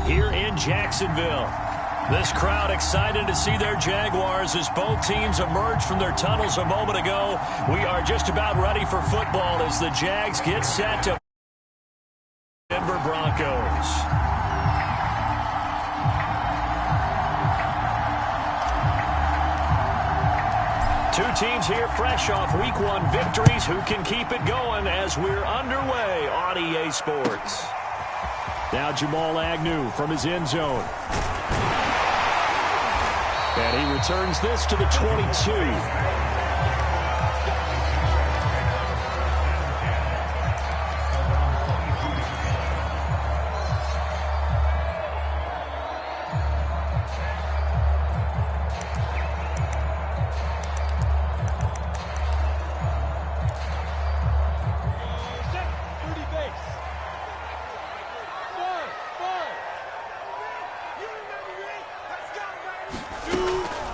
here in Jacksonville. This crowd excited to see their Jaguars as both teams emerged from their tunnels a moment ago. We are just about ready for football as the Jags get set to Denver Broncos. Two teams here fresh off Week 1 victories who can keep it going as we're underway on EA Sports. Now Jamal Agnew from his end zone. And he returns this to the 22.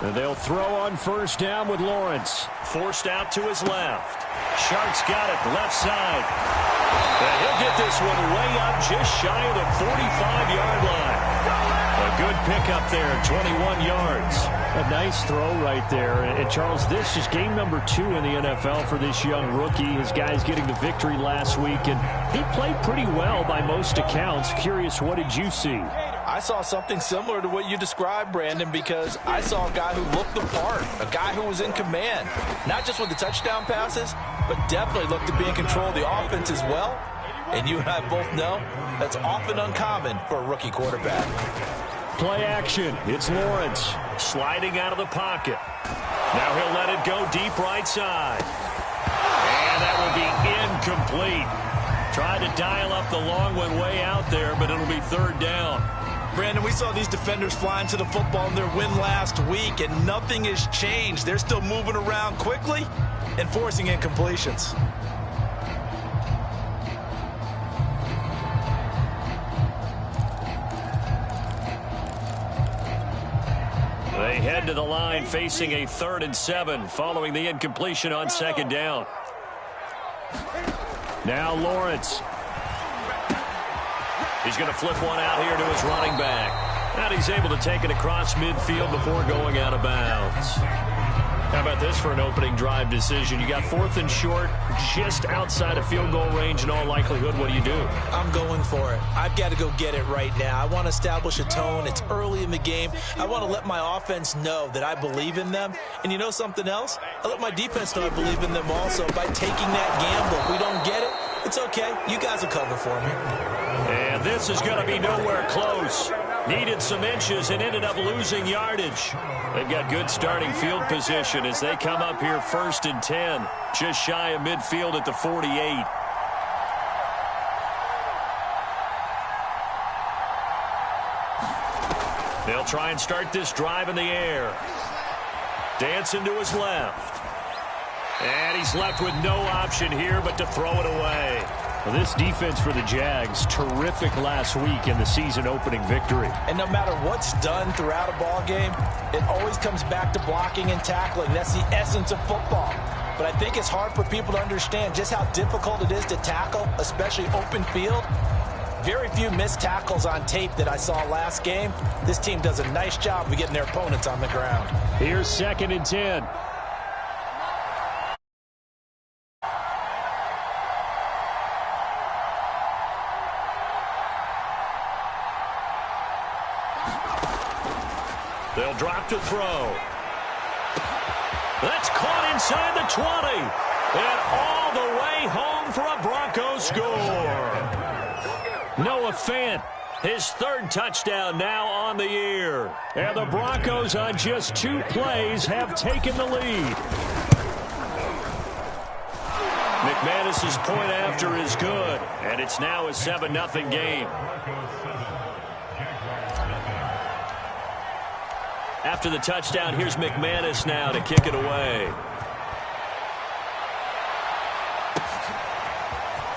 And they'll throw on first down with Lawrence. Forced out to his left. Sharks got it left side. And he'll get this one way up just shy of the 45-yard line. A good pickup there, 21 yards. A nice throw right there. And Charles, this is game number 2 in the NFL for this young rookie. His guys getting the victory last week, and he played pretty well by most accounts. Curious, what did you see? I saw something similar to what you described, Brandon, because I saw a guy who looked the part, a guy who was in command, not just with the touchdown passes, but definitely looked to be in control of the offense as well. And you and I both know that's often uncommon for a rookie quarterback. Play action. It's Lawrence sliding out of the pocket. Now he'll let it go deep right side. And that will be incomplete. Tried to dial up the long one way out there, but it'll be third down. Brandon, we saw these defenders flying to the football in their win last week, and nothing has changed. They're still moving around quickly and forcing incompletions. They head to the line facing a 3rd and 7 following the incompletion on second down. Now Lawrence. He's going to flip one out here to his running back. And he's able to take it across midfield before going out of bounds. How about this for an opening drive decision? You got 4th and short, just outside of field goal range in all likelihood. What do you do? I'm going for it. I've got to go get it right now. I want to establish a tone. It's early in the game. I want to let my offense know that I believe in them. And you know something else? I let my defense know I believe in them also by taking that gamble. If we don't get it, it's okay. You guys will cover for me. And this is going to be nowhere close. Needed some inches and ended up losing yardage. They've got good starting field position as they come up here 1st and 10. Just shy of midfield at the 48. They'll try and start this drive in the air. Dancing to his left. And he's left with no option here but to throw it away. Well, this defense for the Jags, terrific last week in the season-opening victory. And no matter what's done throughout a ball game, it always comes back to blocking and tackling. That's the essence of football. But I think it's hard for people to understand just how difficult it is to tackle, especially open field. Very few missed tackles on tape that I saw last game. This team does a nice job of getting their opponents on the ground. Here's 2nd and 10. They'll drop to throw. That's caught inside the 20. And all the way home for a Broncos score. Noah Fant, his 3rd touchdown now on the year. And the Broncos on just 2 plays have taken the lead. McManus's point after is good. And it's now a 7-0 game. After the touchdown, here's McManus now to kick it away.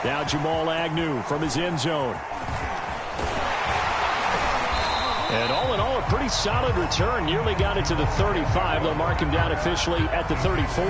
Now Jamal Agnew from his end zone. And all in all, a pretty solid return. Nearly got it to the 35. They'll mark him down officially at the 34.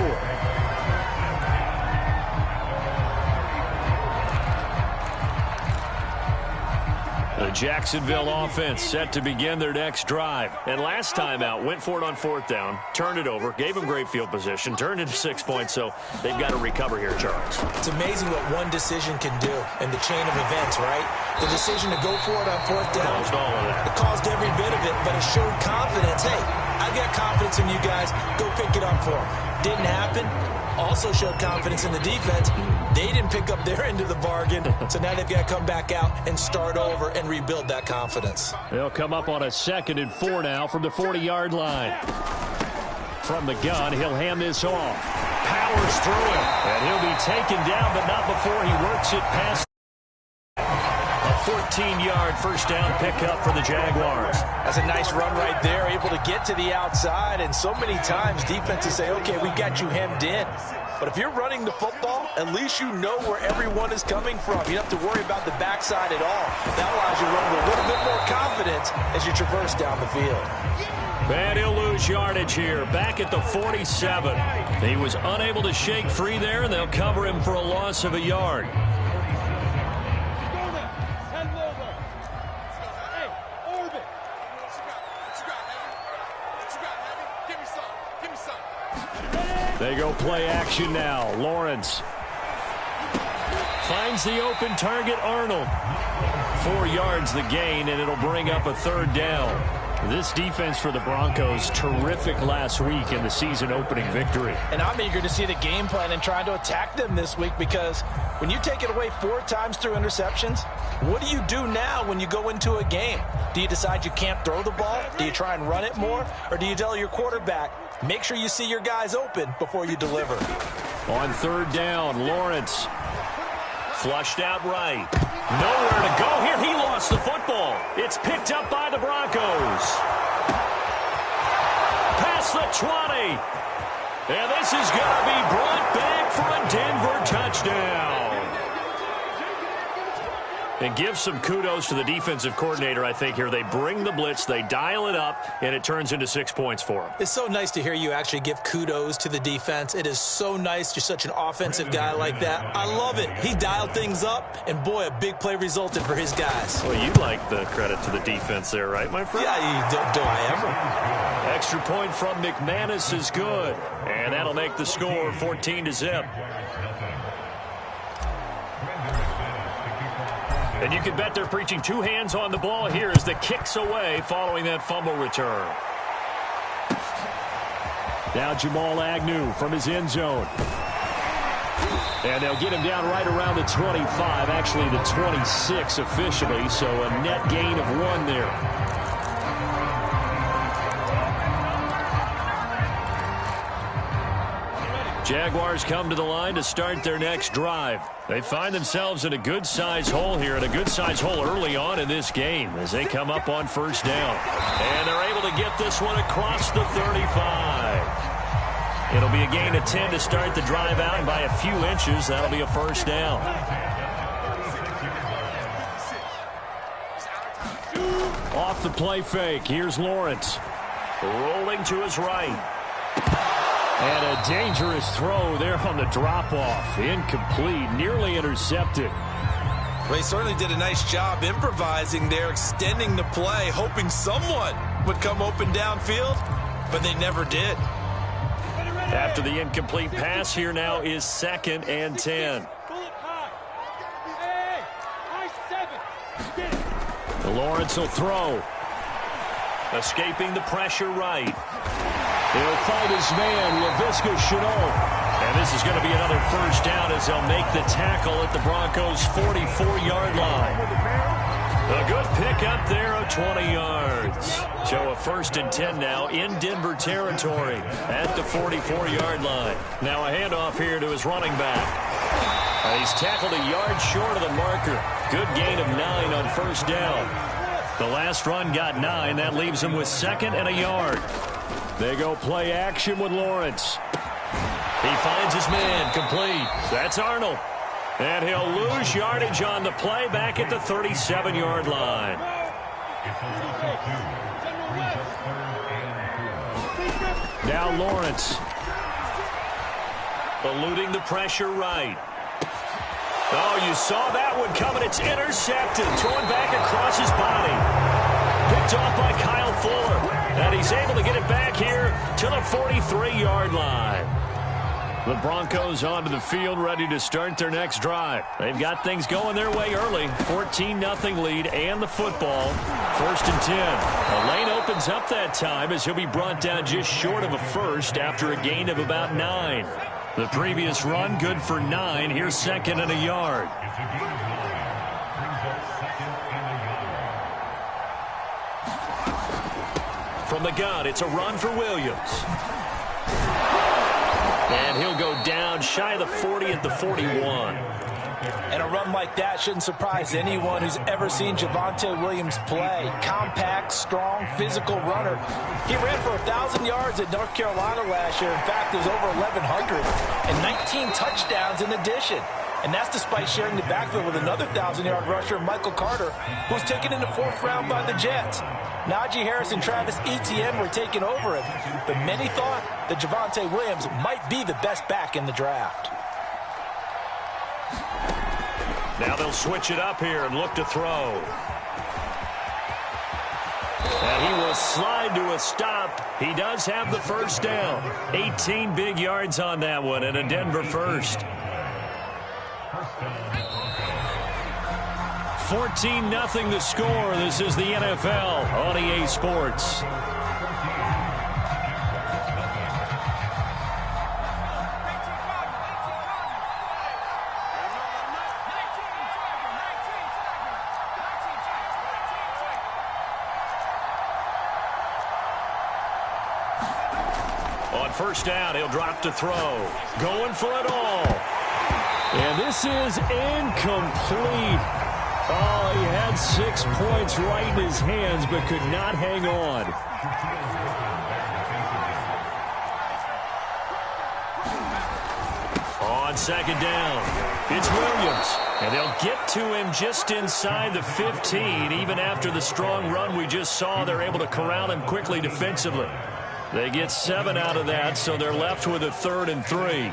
The Jacksonville offense set to begin their next drive. And last time out, went for it on 4th down, turned it over, gave them great field position, turned into 6 points, so they've got to recover here, Charles. It's amazing what one decision can do in the chain of events, right? The decision to go for it on 4th down. Caused all of that. It caused every bit of it, but it showed confidence. Hey, I got confidence in you guys. Go pick it up for them. Didn't happen. Also showed confidence in the defense. They didn't pick up their end of the bargain, so now they've got to come back out and start over and rebuild that confidence. They'll come up on a 2nd and 4 now from the 40-yard line. From the gun, he'll hand this off. Powers through it, and he'll be taken down, but not before he works it past. A 14-yard first down pickup for the Jaguars. That's a nice run right there, able to get to the outside, and so many times defenses say, okay, we got you hemmed in. But if you're running the football, at least you know where everyone is coming from. You don't have to worry about the backside at all. That allows you to run with a little bit more confidence as you traverse down the field. And he'll lose yardage here, back at the 47. He was unable to shake free there, and they'll cover him for a loss of a yard. They go play action now. Lawrence finds the open target, Arnold. 4 yards the gain, and it'll bring up a 3rd down. This defense for the Broncos, terrific last week in the season opening victory. And I'm eager to see the game plan and trying to attack them this week, because when you take it away 4 times through interceptions, what do you do now when you go into a game? Do you decide you can't throw the ball? Do you try and run it more? Or do you tell your quarterback, make sure you see your guys open before you deliver? On 3rd down, Lawrence flushed out right. Nowhere to go here. He lost the football. It's picked up by the Broncos. Past the 20. And this is going to be brought back for a Denver touchdown. And give some kudos to the defensive coordinator, I think, here. They bring the blitz, they dial it up, and it turns into 6 points for them. It's so nice to hear you actually give kudos to the defense. It is so nice. You're such an offensive guy like that. I love it. He dialed things up, and boy, a big play resulted for his guys. Well, you like the credit to the defense there, right, my friend? Yeah, do I ever? Extra point from McManus is good, and that'll make the score 14-0. And you can bet they're preaching 2 hands on the ball here as the kick's away following that fumble return. Now Jamal Agnew from his end zone. And they'll get him down right around the 25, actually the 26 officially, so a net gain of 1 there. Jaguars come to the line to start their next drive. They find themselves in a good-sized hole here, and a good-sized hole early on in this game as they come up on 1st down. And they're able to get this one across the 35. It'll be a gain of 10 to start the drive out, and by a few inches, that'll be a 1st down. Off the play fake, here's Lawrence. Rolling to his right. And a dangerous throw there on the drop-off. Incomplete, nearly intercepted. Well, he certainly did a nice job improvising there, extending the play, hoping someone would come open downfield, but they never did. After the incomplete pass, here now is 2nd and 10. Lawrence will throw. Escaping the pressure right. He'll fight his man, Laviska Shenault. And this is going to be another 1st down as they'll make the tackle at the Broncos' 44-yard line. A good pickup there of 20 yards. So a 1st and 10 now in Denver territory at the 44-yard line. Now a handoff here to his running back. He's tackled a yard short of the marker. Good gain of 9 on 1st down. The last run got 9. That leaves him with 2nd and a yard. They go play action with Lawrence. He finds his man, complete. That's Arnold. And he'll lose yardage on the play back at the 37-yard line. Now Lawrence. Eluding the pressure right. Oh, you saw that one coming. It's intercepted. Thrown back across his body. Picked off by Kyle Fuller. And he's able to get it back here to the 43-yard line. The Broncos onto the field, ready to start their next drive. They've got things going their way early. 14-0 lead and the football. 1st and 10. The lane opens up that time as he'll be brought down just short of a first after a gain of about 9. The previous run, good for 9. Here's 2nd and a yard. From the gun, it's a run for Williams. And he'll go down shy of the 40 at the 41. And a run like that shouldn't surprise anyone who's ever seen Javonte Williams play. Compact, strong, physical runner. He ran for 1,000 yards at North Carolina last year. In fact, there's over 1,100 and 19 touchdowns in addition. And that's despite sharing the backfield with another 1,000-yard rusher, Michael Carter, who was taken in the 4th round by the Jets. Najee Harris and Travis Etienne were taking over him, but many thought that Javonte Williams might be the best back in the draft. Now they'll switch it up here and look to throw. And he will slide to a stop. He does have the first down. 18 big yards on that one and a Denver first. 14-0 the score. This is the NFL on EA Sports. On first down, he'll drop to throw. Going for it all. And this is incomplete. Oh, he had 6 points right in his hands, but could not hang on. On 2nd down, it's Williams. And they'll get to him just inside the 15. Even after the strong run we just saw, they're able to corral him quickly defensively. They get 7 out of that, so they're left with a 3rd and 3.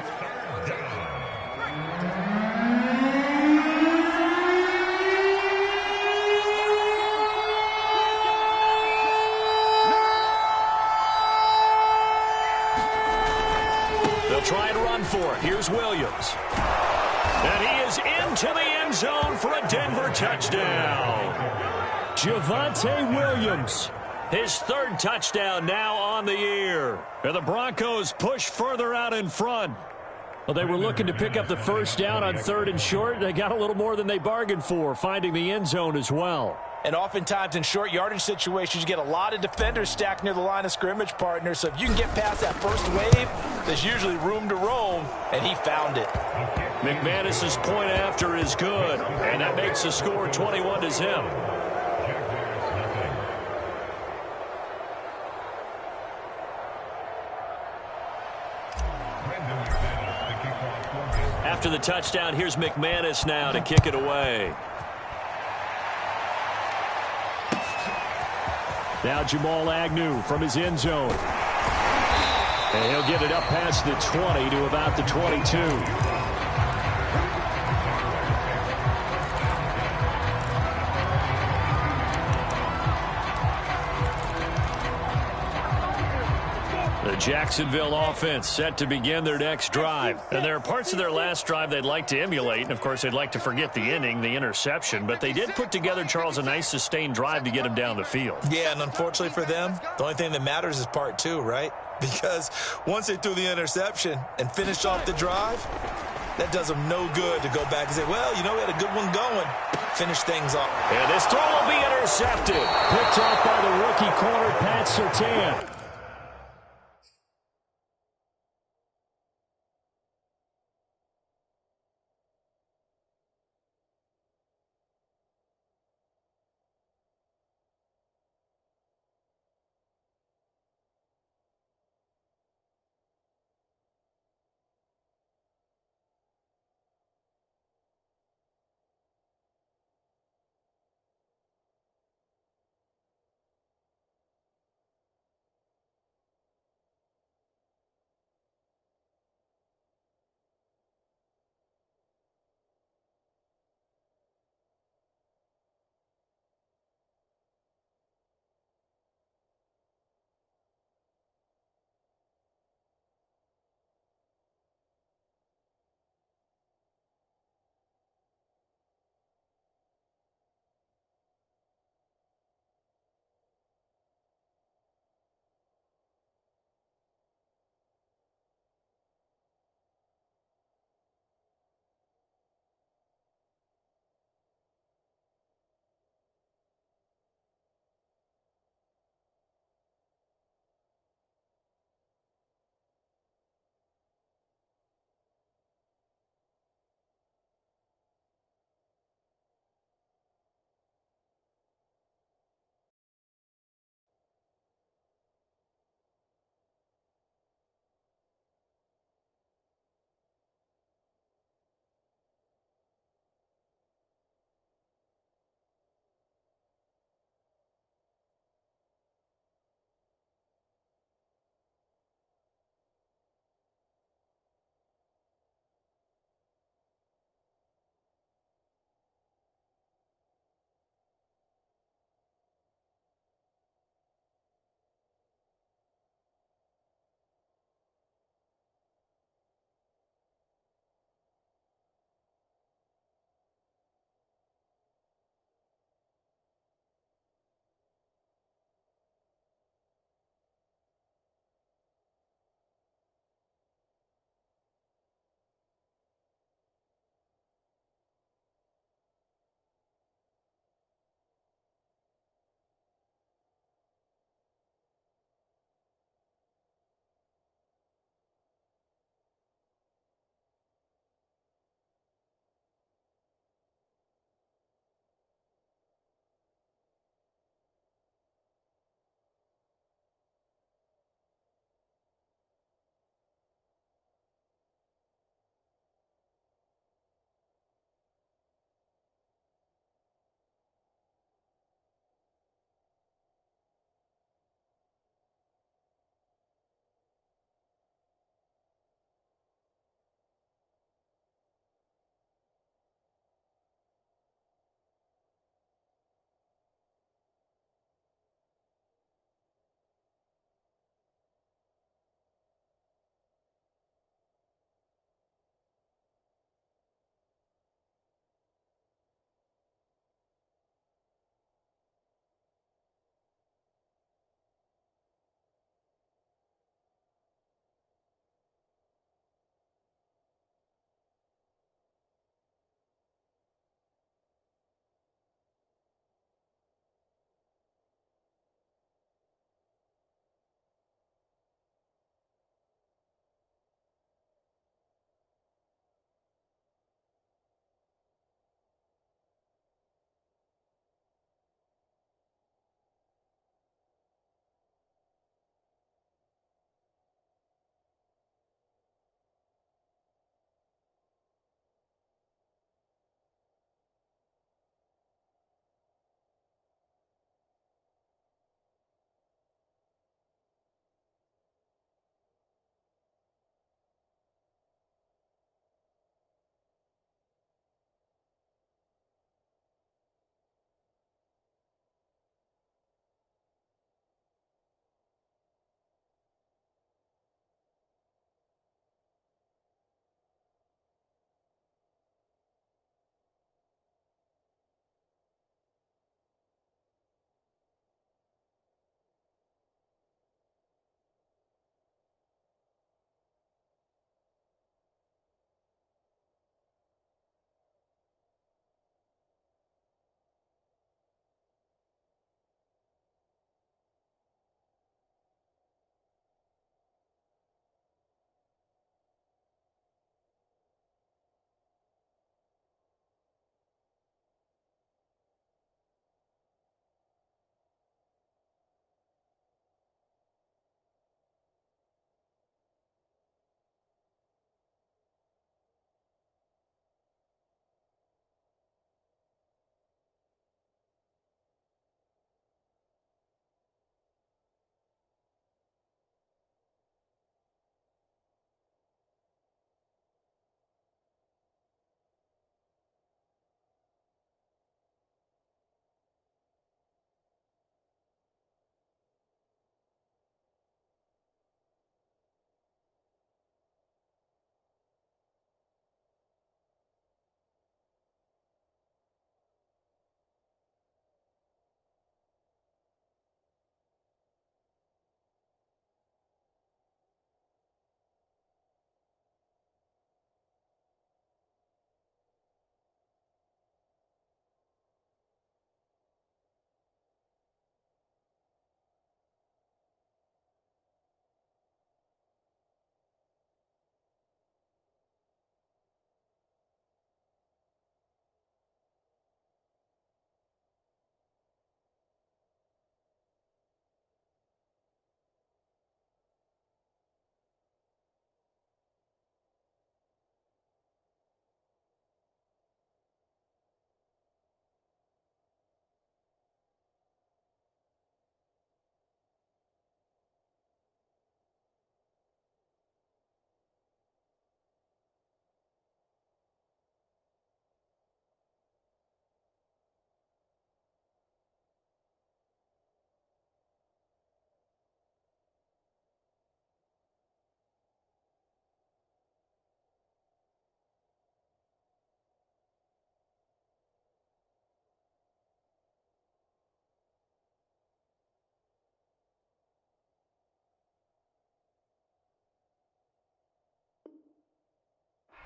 They'll try and run for it. Here's Williams. And he is into the end zone for a Denver touchdown. Javonte Williams. His 3rd touchdown now on the year. And the Broncos push further out in front. Well, they were looking to pick up the first down on 3rd and short. They got a little more than they bargained for, finding the end zone as well. And oftentimes in short yardage situations, you get a lot of defenders stacked near the line of scrimmage, partner. So if you can get past that first wave, there's usually room to roam, and he found it. McManus's point after is good, and that makes the score 21-0. After the touchdown, here's McManus now to kick it away. Now Jamal Agnew from his end zone. And he'll get it up past the 20 to about the 22. The Jacksonville offense set to begin their next drive. And there are parts of their last drive they'd like to emulate. And, of course, they'd like to forget the inning, the interception. But they did put together, Charles, a nice sustained drive to get him down the field. Yeah, and unfortunately for them, the only thing that matters is part 2, right? Because once they threw the interception and finished off the drive, that does them no good to go back and say, well, you know, we had a good one going. Finish things off. And this throw will be intercepted. Picked off by the rookie corner, Pat Surtain.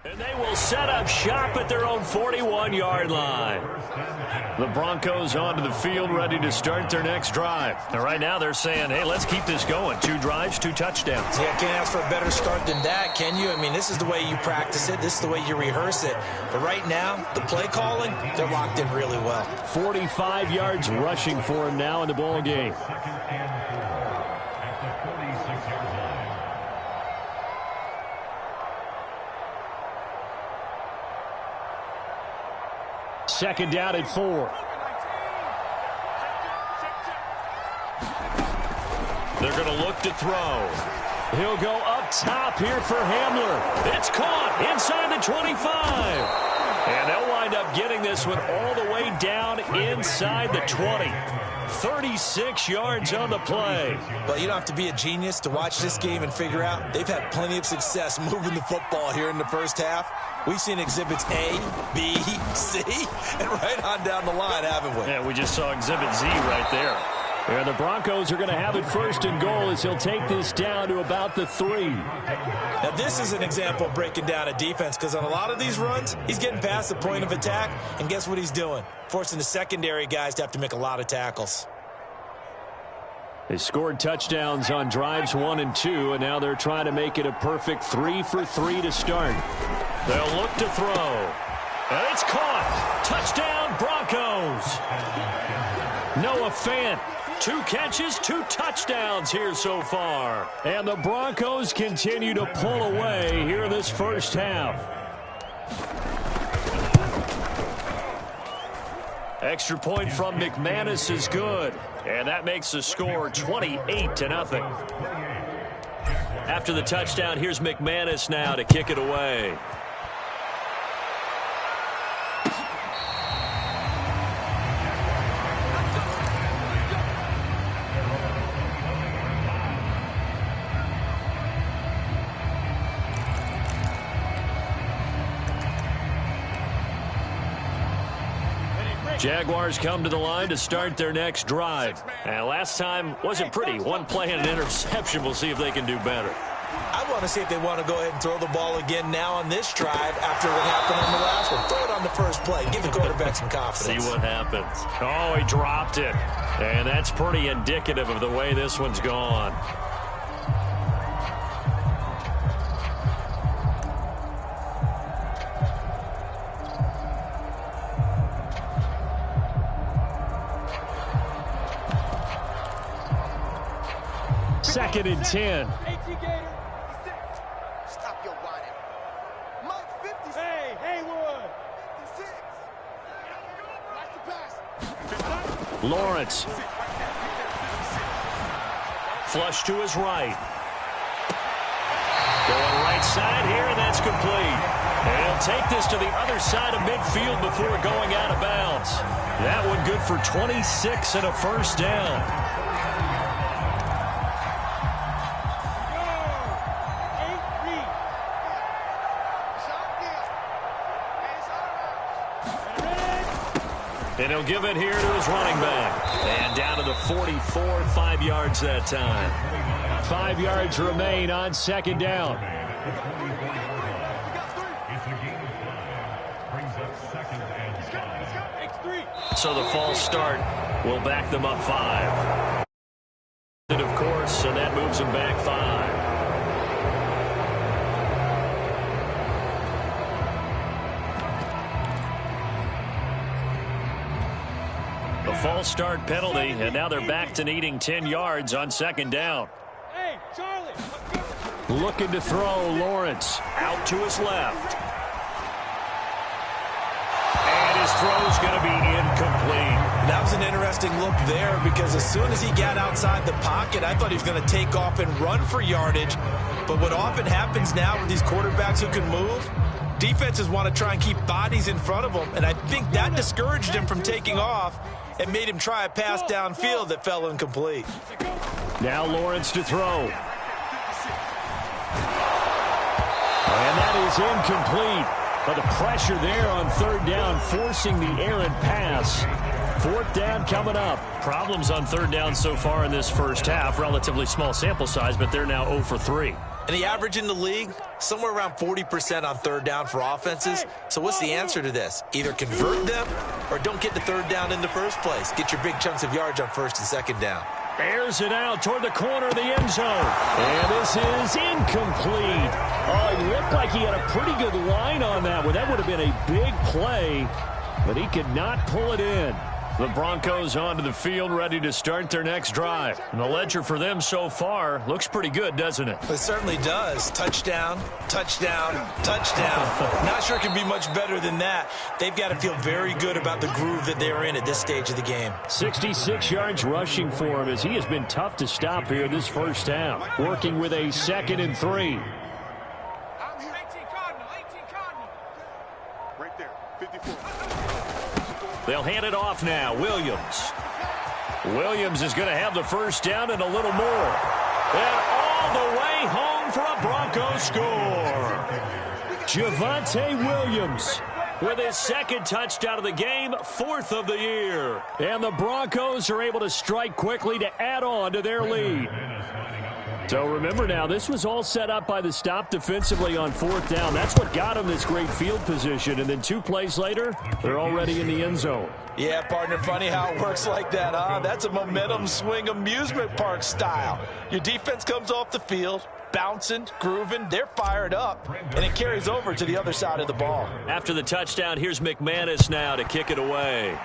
And they will set up shop at their own 41-yard line. The Broncos onto the field, ready to start their next drive. And right now they're saying, hey, let's keep this going. 2 drives, 2 touchdowns. Yeah, can't ask for a better start than that, can you? I mean, this is the way you practice it. This is the way you rehearse it. But right now, the play calling, they're locked in really well. 45 yards rushing for him now in the ball game. Second down at 4. They're going to look to throw. He'll go up top here for Hamler. It's caught inside the 25. And they'll wind up getting this one all the way down inside the 20. 36 yards on the play. Well, you don't have to be a genius to watch this game and figure out they've had plenty of success moving the football here in the first half. We've seen exhibits A, B, C, and right on down the line, haven't we? Yeah, we just saw exhibit Z right there. And the Broncos are going to have it first and goal as he'll take this down to about the 3. Now, this is an example of breaking down a defense because on a lot of these runs, he's getting past the point of attack, and guess what he's doing? Forcing the secondary guys to have to make a lot of tackles. They scored touchdowns on drives 1 and 2, and now they're trying to make it a perfect 3 for 3 to start. They'll look to throw. And it's caught. Touchdown, Broncos. Noah Fant. 2 catches, 2 touchdowns here so far. And the Broncos continue to pull away here this first half. Extra point from McManus is good. And that makes the score 28-0. After the touchdown, here's McManus now to kick it away. Jaguars come to the line to start their next drive. And last time wasn't pretty. 1 play and an interception. We'll see if they can do better. I want to see if they want to go ahead and throw the ball again now on this drive after what happened on the last one. Throw it on the first play. Give the quarterback some confidence. See what happens. Oh, he dropped it. And that's pretty indicative of the way this one's gone. Second and 10. Stop your whining. Mike 56. Hey, Haywood. 56. Watch the pass. Lawrence. Flush to his right. Going right side here, and that's complete. And he'll take this to the other side of midfield before going out of bounds. That one good for 26 and a first down. And he'll give it here to his running back. And down to the 44, 5 yards that time. 5 yards remain on second down. So the false start will back them up 5. And of course, and that moves them back 5. A false start penalty, and now they're back to needing 10 yards on second down. Hey, Charlie. Looking to throw, Lawrence out to his left. And his throw's going to be incomplete. That was an interesting look there because as soon as he got outside the pocket, I thought he was going to take off and run for yardage. But what often happens now with these quarterbacks who can move, defenses want to try and keep bodies in front of them, and I think that discouraged him from taking off and made him try a pass downfield that fell incomplete. Now Lawrence to throw. And that is incomplete. But the pressure there on third down, forcing the errant pass. 4th down coming up. Problems on 3rd down so far in this first half. Relatively small sample size, but they're now 0 for 3. And the average in the league, somewhere around 40% on 3rd down for offenses. So what's the answer to this? Either convert them or don't get the 3rd down in the first place. Get your big chunks of yards on 1st and 2nd down. Airs it out toward the corner of the end zone. And this is incomplete. Oh, it looked like he had a pretty good line on that one. That would have been a big play, but he could not pull it in. The Broncos onto the field, ready to start their next drive. And the ledger for them so far looks pretty good, doesn't it? It certainly does. Touchdown, touchdown, touchdown. Not sure it can be much better than that. They've got to feel very good about the groove that they're in at this stage of the game. 66 yards rushing for him as he has been tough to stop here this first half. Working with a 2nd and 3. 18 Cardinal. Right there, 54. They'll hand it off now. Williams is going to have the first down and a little more. And all the way home for a Broncos score. Javonte Williams with his 2nd touchdown of the game, 4th of the year. And the Broncos are able to strike quickly to add on to their lead. So remember now, this was all set up by the stop defensively on 4th down. That's what got them this great field position. And then 2 plays later, they're already in the end zone. Yeah, partner, funny how it works like that, huh? That's a momentum swing amusement park style. Your defense comes off the field, bouncing, grooving, they're fired up, and it carries over to the other side of the ball. After the touchdown, here's McManus now to kick it away.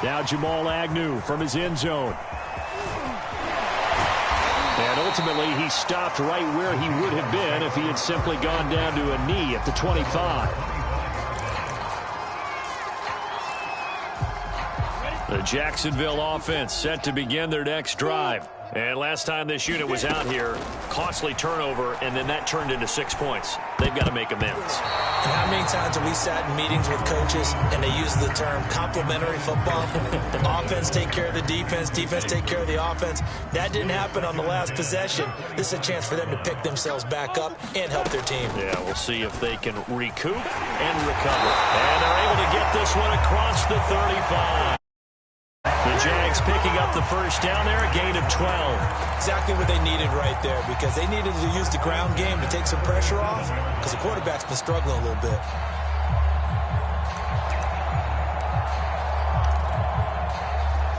Now Jamal Agnew from his end zone. And ultimately, he stopped right where he would have been if he had simply gone down to a knee at the 25. The Jacksonville offense set to begin their next drive. And last time this unit was out here, costly turnover, and then that turned into 6 points. They've got to make amends. And how many times have we sat in meetings with coaches and they use the term complementary football? Offense take care of the defense, defense take care of the offense. That didn't happen on the last possession. This is a chance for them to pick themselves back up and help their team. Yeah, we'll see if they can recoup and recover. And they're able to get this one across the 35. The Jags picking up the first down there, a gain of 12. Exactly what they needed right there, because they needed to use the ground game to take some pressure off, because the quarterback's been struggling a little bit.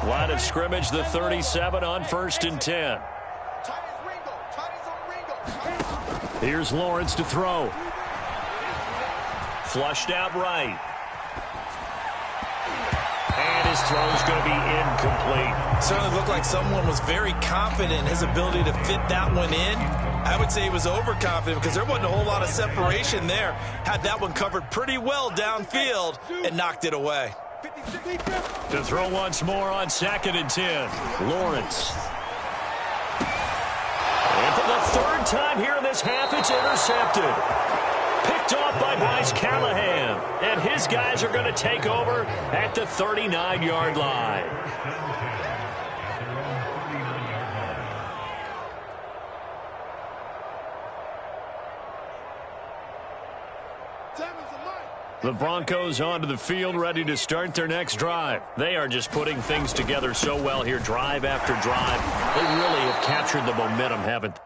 Line of scrimmage, the 37 on 1st and 10. Here's Lawrence to throw. Flushed out right. And his throw is going to be incomplete. Certainly looked like someone was very confident in his ability to fit that one in. I would say he was overconfident because there wasn't a whole lot of separation there. Had that one covered pretty well downfield and knocked it away. To throw once more on 2nd and 10. Lawrence. And for the 3rd time here in this half, it's intercepted. Picked off by Bryce Callahan. And his guys are going to take over at the 39-yard line. The Broncos onto the field, ready to start their next drive. They are just putting things together so well here, drive after drive. They really have captured the momentum, haven't they?